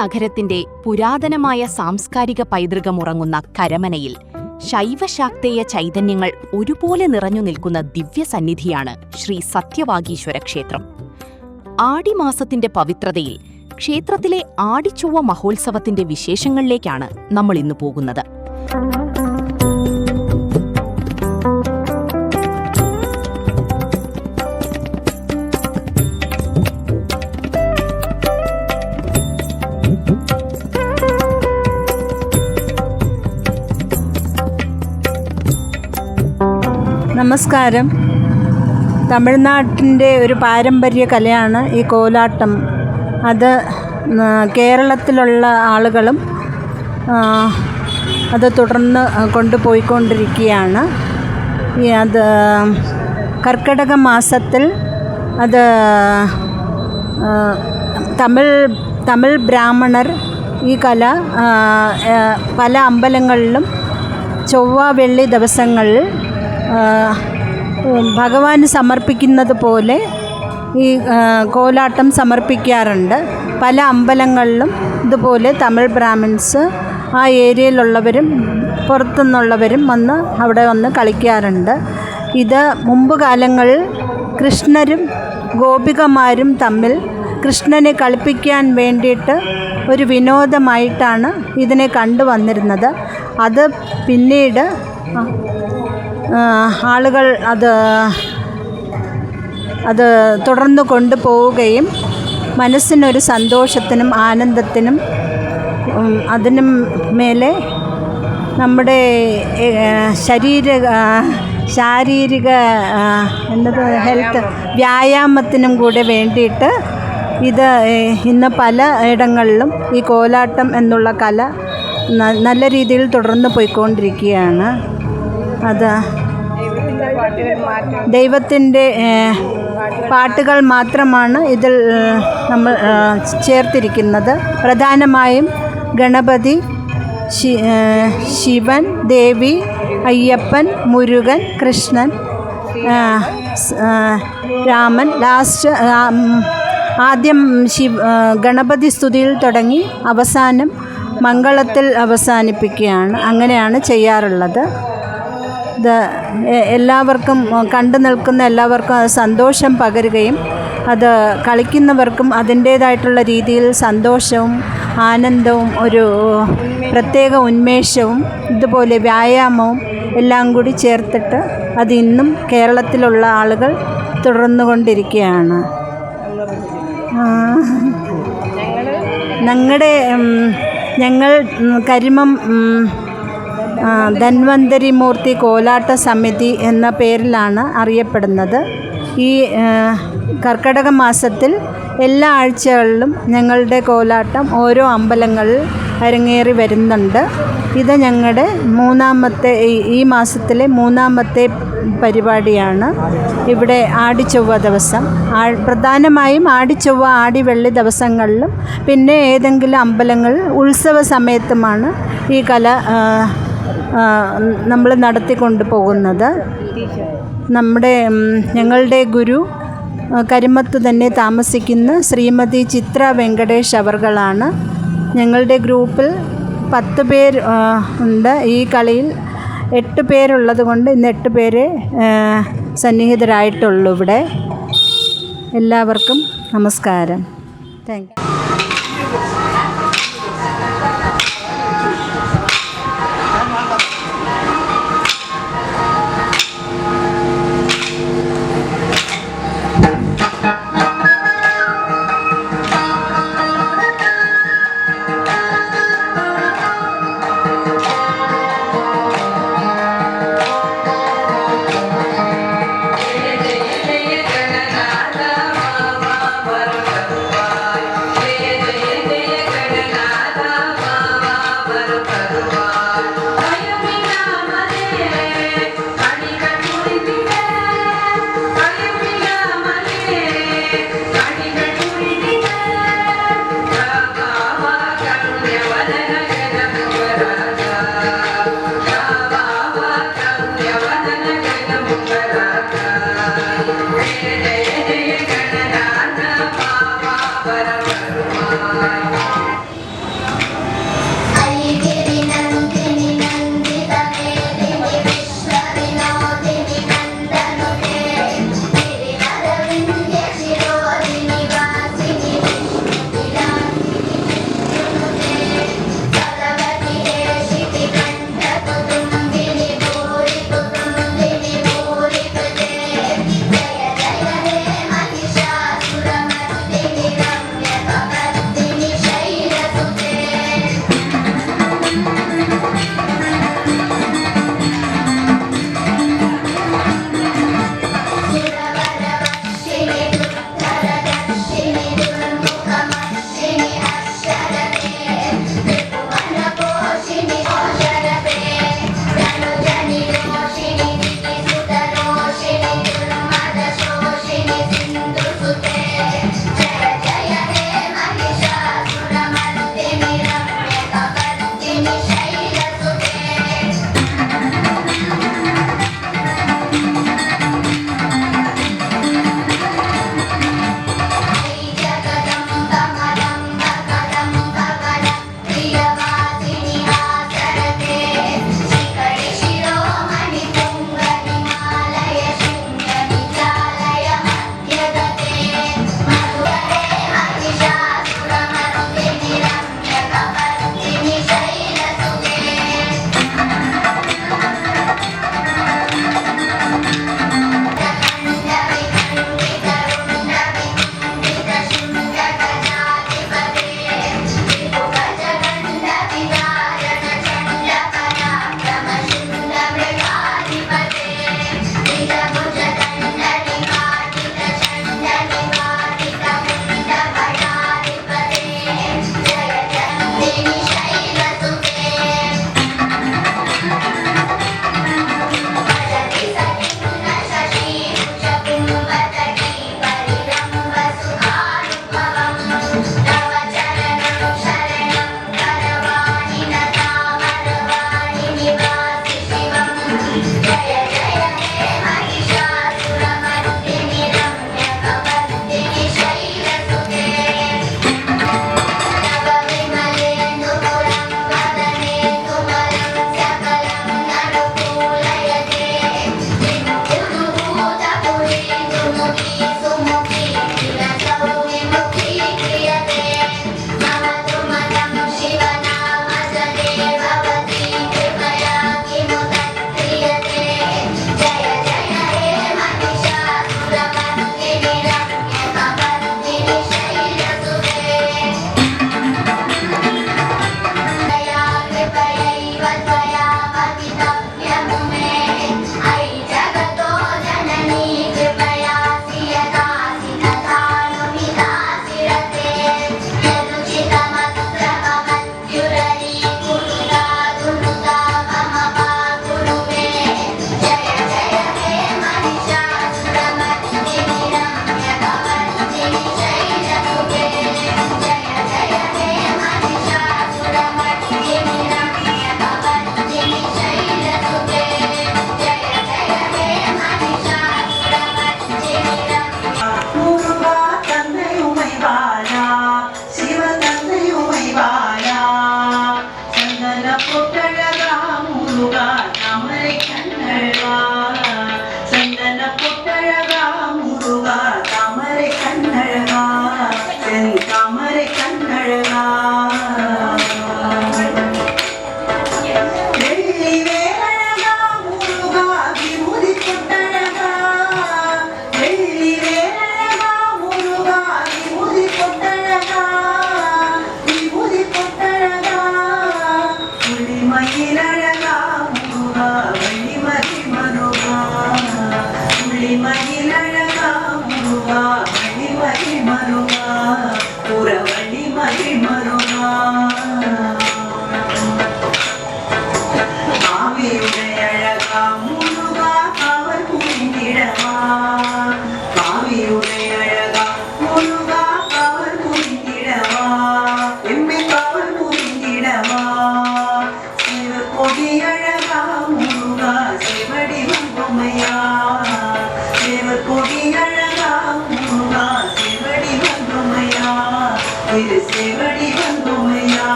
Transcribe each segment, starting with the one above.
നഗരത്തിന്റെ പുരാതനമായ സാംസ്കാരിക പൈതൃകമുറങ്ങുന്ന കരമനയിൽ ശൈവശാക്തേയ ചൈതന്യങ്ങൾ ഒരുപോലെ നിറഞ്ഞു നിൽക്കുന്ന ദിവ്യസന്നിധിയാണ് ശ്രീ സത്യവാഗീശ്വര ക്ഷേത്രം. ആടിമാസത്തിന്റെ പവിത്രതയിൽ ക്ഷേത്രത്തിലെ ആടിച്ചൊവ്വ മഹോത്സവത്തിന്റെ വിശേഷങ്ങളിലേക്കാണ് നമ്മൾ ഇന്ന് പോകുന്നത്. നമസ്കാരം. തമിഴ്നാട്ടിൻ്റെ ഒരു പാരമ്പര്യ കലയാണ് ഈ കോലാട്ടം. അത് കേരളത്തിലുള്ള ആളുകളും അത് തുടർന്ന് കൊണ്ടുപോയിക്കൊണ്ടിരിക്കുകയാണ്. അത് കർക്കിടക മാസത്തിൽ അത് തമിഴ് ബ്രാഹ്മണർ ഈ കല പല അമ്പലങ്ങളിലും ചൊവ്വ വെള്ളി ദിവസങ്ങളിൽ ഭഗവാന് സമർപ്പിക്കുന്നത് പോലെ ഈ കോലാട്ടം സമർപ്പിക്കാറുണ്ട്. പല അമ്പലങ്ങളിലും ഇതുപോലെ തമിഴ് ബ്രാഹ്മിൻസ് ആ ഏരിയയിലുള്ളവരും പുറത്തുനിന്നുള്ളവരും അവിടെ വന്ന് കളിക്കാറുണ്ട്. ഇത് മുമ്പ് കാലങ്ങളിൽ കൃഷ്ണരും ഗോപികമാരും തമ്മിൽ കൃഷ്ണനെ കളിപ്പിക്കാൻ വേണ്ടിയിട്ട് ഒരു വിനോദമായിട്ടാണ് ഇതിനെ കണ്ടുവന്നിരുന്നത്. അത് പിന്നീട് ആളുകൾ അത് തുടർന്ന് കൊണ്ടുപോവുകയും മനസ്സിനൊരു സന്തോഷത്തിനും ആനന്ദത്തിനും അതിനും മേലെ നമ്മുടെ ശാരീരിക ഹെൽത്ത് വ്യായാമത്തിനും കൂടെ വേണ്ടിയിട്ട് ഇത് ഇന്ന് പല ഇടങ്ങളിലും ഈ കോലാട്ടം എന്നുള്ള കല നല്ല രീതിയിൽ തുടർന്ന് പോയിക്കൊണ്ടിരിക്കുകയാണ്. അത് ദൈവത്തിൻ്റെ പാട്ടുകൾ മാത്രമാണ് ഇതിൽ നമ്മൾ ചേർത്തിരിക്കുന്നത്. പ്രധാനമായും ഗണപതി, ശിവൻ, ദേവി, അയ്യപ്പൻ, മുരുകൻ, കൃഷ്ണൻ, രാമൻ. ആദ്യം ഗണപതി സ്തുതിയിൽ തുടങ്ങി അവസാനം മംഗളത്തിൽ അവസാനിപ്പിക്കുകയാണ്. അങ്ങനെയാണ് ചെയ്യാറുള്ളത്. ഇത് എല്ലാവർക്കും കണ്ടു നിൽക്കുന്ന എല്ലാവർക്കും അത് സന്തോഷം പകരുകയും അത് കളിക്കുന്നവർക്കും അതിൻ്റേതായിട്ടുള്ള രീതിയിൽ സന്തോഷവും ആനന്ദവും ഒരു പ്രത്യേക ഉന്മേഷവും ഇതുപോലെ വ്യായാമവും എല്ലാം കൂടി ചേർത്തിട്ട് അത് ഇന്നും കേരളത്തിലുള്ള ആളുകൾ തുടർന്നുകൊണ്ടിരിക്കുകയാണ്. ഞങ്ങൾ കരിമം ധന്വന്തരി മൂർത്തി കോലാട്ട സമിതി എന്ന പേരിലാണ് അറിയപ്പെടുന്നത്. ഈ കർക്കിടക മാസത്തിൽ എല്ലാ ആഴ്ചകളിലും ഞങ്ങളുടെ കോലാട്ടം ഓരോ അമ്പലങ്ങളിൽ അരങ്ങേറി വരുന്നുണ്ട്. ഇത് ഞങ്ങളുടെ ഈ മാസത്തിലെ മൂന്നാമത്തെ പരിപാടിയാണ്. ഇവിടെ ആടിച്ചൊവ്വ ദിവസം, പ്രധാനമായും ആടിച്ചൊവ്വ ആടിവെള്ളി ദിവസങ്ങളിലും പിന്നെ ഏതെങ്കിലും അമ്പലങ്ങളിൽ ഉത്സവ സമയത്തുമാണ് ഈ കല നമ്മൾ നടത്തിക്കൊണ്ട് പോകുന്നത്. ഞങ്ങളുടെ ഗുരു കരിമത്ത് തന്നെ താമസിക്കുന്ന ശ്രീമതി ചിത്ര വെങ്കടേഷ് അവർകളാണ്. ഞങ്ങളുടെ ഗ്രൂപ്പിൽ 10 പേർ ഉണ്ട്. ഈ കളിയിൽ 8 പേരുള്ളത് കൊണ്ട് ഇന്ന് 8 പേരെ സന്നിഹിതരായിട്ടുള്ളൂ ഇവിടെ. എല്ലാവർക്കും നമസ്കാരം. Thank you.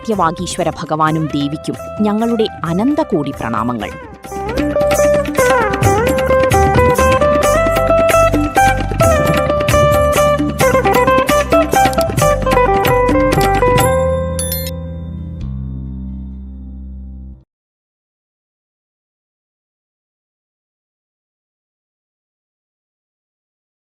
സത്യവാഗീശ്വര ഭഗവാനും ദേവിക്കും ഞങ്ങളുടെ അനന്തകോടി പ്രണാമങ്ങൾ.